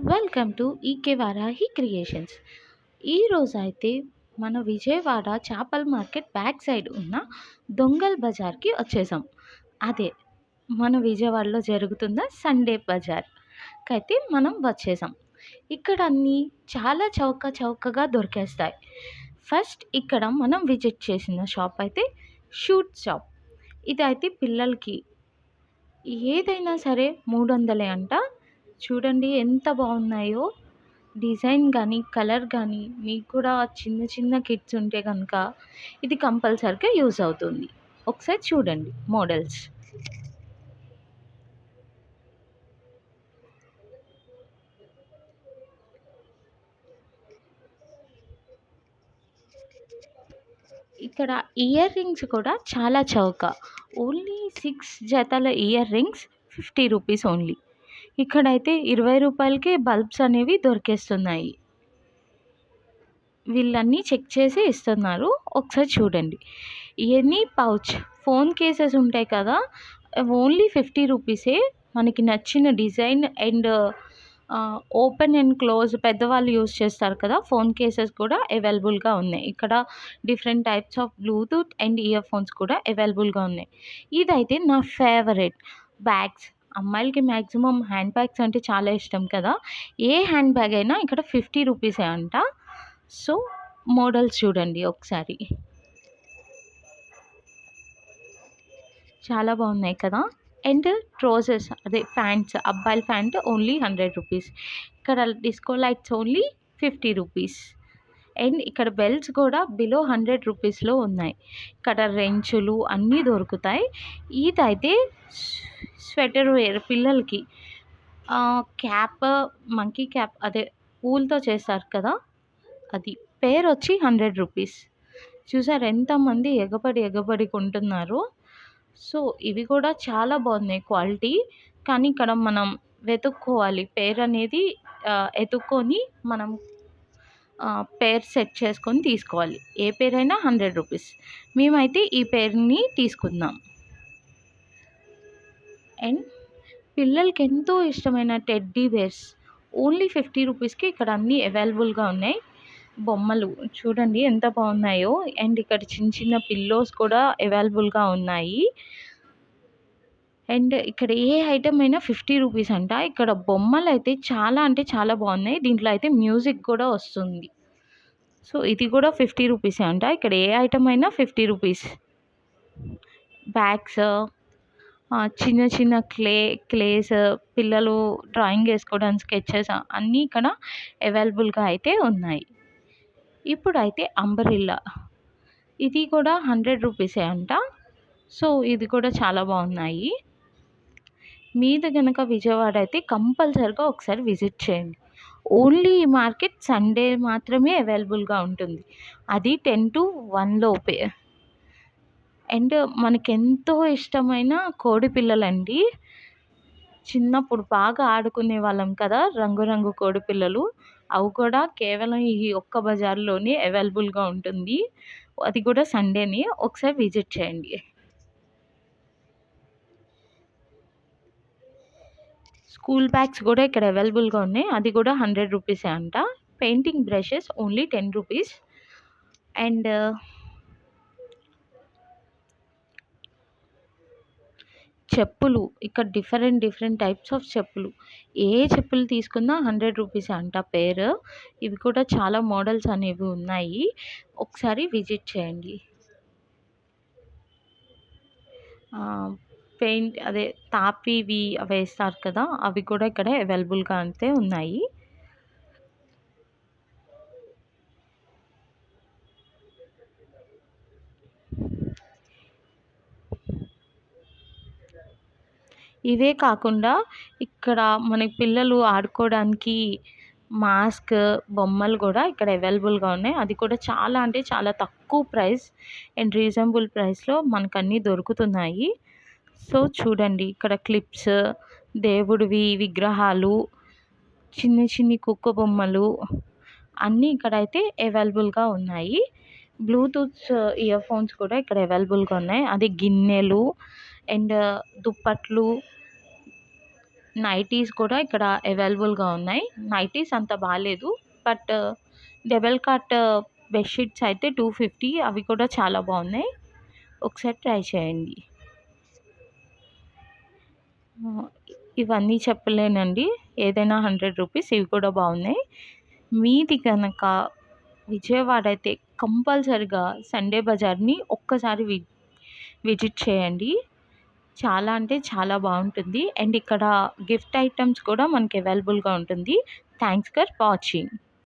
Welcome to EK Varahi Creations. ఈరోజు అయితే మన విజయవాడ చేపల మార్కెట్ బ్యాక్ సైడ్ ఉన్న దొంగల్ బజార్కి వచ్చేసాం. అదే మన విజయవాడలో జరుగుతున్న సండే బజార్కి అయితే మనం వచ్చేసాం. ఇక్కడ అన్నీ చాలా చౌక చౌకగా దొరికేస్తాయి. ఫస్ట్ ఇక్కడ మనం విజిట్ చేసిన షాప్ అయితే షూట్ షాప్. ఇదైతే పిల్లలకి ఏదైనా సరే 300 అంట. చూడండి ఎంత బాగున్నాయో. డిజైన్ కానీ కలర్ కానీ మీకు కూడా చిన్న చిన్న కిడ్స్ ఉంటే కనుక ఇది కంపల్సరీగా యూజ్ అవుతుంది. ఒకసారి చూడండి మోడల్స్. ఇక్కడ ఇయర్ రింగ్స్ కూడా చాలా చౌక. ఓన్లీ 6 జతల ఇయర్ రింగ్స్ 50 రూపీస్ ఓన్లీ. ఇక్కడైతే 20 రూపాయలకే బల్బ్స్ అనేవి దొరికేస్తున్నాయి. వీళ్ళన్నీ చెక్ చేసి ఇస్తున్నారు. ఒకసారి చూడండి. ఎనీ పౌచ్ ఫోన్ కేసెస్ ఉంటాయి కదా, ఓన్లీ 50 రూపీసే. మనకి నచ్చిన design and open and close పెద్దవాళ్ళు యూజ్ చేస్తారు కదా, ఫోన్ కేసెస్ కూడా అవైలబుల్గా ఉన్నాయి. ఇక్కడ different types of Bluetooth and ear phones కూడా అవైలబుల్గా ఉన్నాయి. ఇదైతే నా ఫేవరెట్ బ్యాగ్స్. అమ్మాయిలకి మ్యాక్సిమం హ్యాండ్ బ్యాగ్స్ అంటే చాలా ఇష్టం కదా. ఏ హ్యాండ్ బ్యాగ్ అయినా ఇక్కడ 50 రూపీసే అంట. సో మోడల్స్ చూడండి ఒకసారి, చాలా బాగున్నాయి కదా. అండ్ ట్రౌజర్స్, అదే ప్యాంట్స్, అబ్బాయిల ప్యాంట్ ఓన్లీ 100 రూపీస్. ఇక్కడ disco lights only 50 rupees. And ఇక్కడ బెల్ట్స్ కూడా బిలో 100 రూపీస్లో ఉన్నాయి. ఇక్కడ రెంచులు అన్నీ దొరుకుతాయి. ఇదైతే స్వెటర్ వేర్ పిల్లలకి. క్యాప్, మంకీ క్యాప్, అదే ఊల్తో చేస్తారు కదా, అది పేరు వచ్చి 100 రూపీస్. చూసారు ఎంతమంది ఎగబడి కొంటున్నారు. సో ఇవి కూడా చాలా బాగున్నాయి క్వాలిటీ. కానీ ఇక్కడ మనం వెతుక్కోవాలి పేరు అనేది. ఎతుక్కొని మనం పేరు సెట్ చేసుకొని తీసుకోవాలి. ఏ పేరైనా 100 రూపీస్. మేమైతే ఈ పేరుని తీసుకుందాం. అండ్ పిల్లలకి ఎంతో ఇష్టమైన టెడ్డీ బేర్స్ ఓన్లీ 50 రూపీస్కి ఇక్కడ అన్నీ అవైలబుల్గా ఉన్నాయి. బొమ్మలు చూడండి ఎంత బాగున్నాయో. అండ్ ఇక్కడ చిన్న చిన్న పిల్లోస్ కూడా అవైలబుల్గా ఉన్నాయి. అండ్ ఇక్కడ ఏ ఐటమ్ అయినా 50 రూపీస్ అంట. ఇక్కడ బొమ్మలు అయితే చాలా అంటే చాలా బాగున్నాయి. దీంట్లో అయితే మ్యూజిక్ కూడా వస్తుంది. సో ఇది కూడా 50 రూపీసే అంట. ఇక్కడ ఏ ఐటమ్ అయినా 50 రూపీస్. బ్యాగ్స్, చిన్న చిన్న క్లేస్, పిల్లలు డ్రాయింగ్ వేసుకోవడానికి స్కెచెస్ అన్నీ ఇక్కడ అవైలబుల్గా అయితే ఉన్నాయి. ఇప్పుడైతే అంబ్రెల్లా, ఇది కూడా 100 రూపీసే అంట. సో ఇది కూడా చాలా బాగున్నాయి. మీద కనుక విజయవాడ అయితే కంపల్సరిగా ఒకసారి విజిట్ చేయండి. ఓన్లీ ఈ మార్కెట్ సండే మాత్రమే అవైలబుల్గా ఉంటుంది. అది 10 to 1 లోపే. అండ్ మనకెంతో ఇష్టమైన కోడి పిల్లలండి. చిన్నప్పుడు బాగా ఆడుకునే వాళ్ళం కదా రంగురంగు కోడి పిల్లలు. అవి కూడా కేవలం ఈ ఒక్క బజార్లోనే అవైలబుల్గా ఉంటుంది. అది కూడా సండేనే. ఒకసారి విజిట్ చేయండి. స్కూల్ బ్యాగ్స్ కూడా ఇక్కడ అవైలబుల్గా ఉన్నాయి. అది కూడా 100 రూపీసే అంట. Painting brushes only 10 rupees. And చెప్పులు, ఇక్కడ డిఫరెంట్ టైప్స్ ఆఫ్ చెప్పులు. ఏ చెప్పులు తీసుకున్నా 100 రూపీసే అంట పేరు. ఇవి కూడా చాలా మోడల్స్ అనేవి ఉన్నాయి. ఒకసారి విజిట్ చేయండి. పెయింట్, అదే తాపివి వేస్తారు కదా, అవి కూడా ఇక్కడ అవైలబుల్గా అయితే ఉన్నాయి. ఇవే కాకుండా ఇక్కడ మనకి పిల్లలు ఆడుకోవడానికి మాస్క్, బొమ్మలు కూడా ఇక్కడ అవైలబుల్గా ఉన్నాయి. అది కూడా చాలా అంటే చాలా తక్కువ ప్రైస్ అండ్ రీజనబుల్ ప్రైస్లో మనకు అన్నీ దొరుకుతున్నాయి. సో చూడండి, ఇక్కడ క్లిప్స్, దేవుడివి విగ్రహాలు, చిన్ని కుక్క బొమ్మలు అన్నీ ఇక్కడైతే అవైలబుల్గా ఉన్నాయి. బ్లూటూత్ ఇయర్ ఫోన్స్ కూడా ఇక్కడ అవైలబుల్గా ఉన్నాయి. అది గిన్నెలు అండ్ దుప్పట్లు, నైటీస్ కూడా ఇక్కడ అవైలబుల్గా ఉన్నాయి. నైటీస్ అంత బాగాలేదు, బట్ డబల్ కాట్ బెడ్షీట్స్ అయితే 250, అవి కూడా చాలా బాగున్నాయి. ఒకసారి ట్రై చేయండి. ఇవన్నీ చెప్పలేనండి, ఏదైనా 100 రూపీస్. ఇవి కూడా బాగున్నాయి. మీది కనుక విజయవాడ అయితే కంపల్సరిగా సండే బజార్ని ఒక్కసారి విజిట్ చేయండి. చాలా అంటే చాలా బాగుంటుంది. అండ్ ఇక్కడ గిఫ్ట్ ఐటమ్స్ కూడా మనకి అవైలబుల్గా ఉంటుంది. Thanks for watching.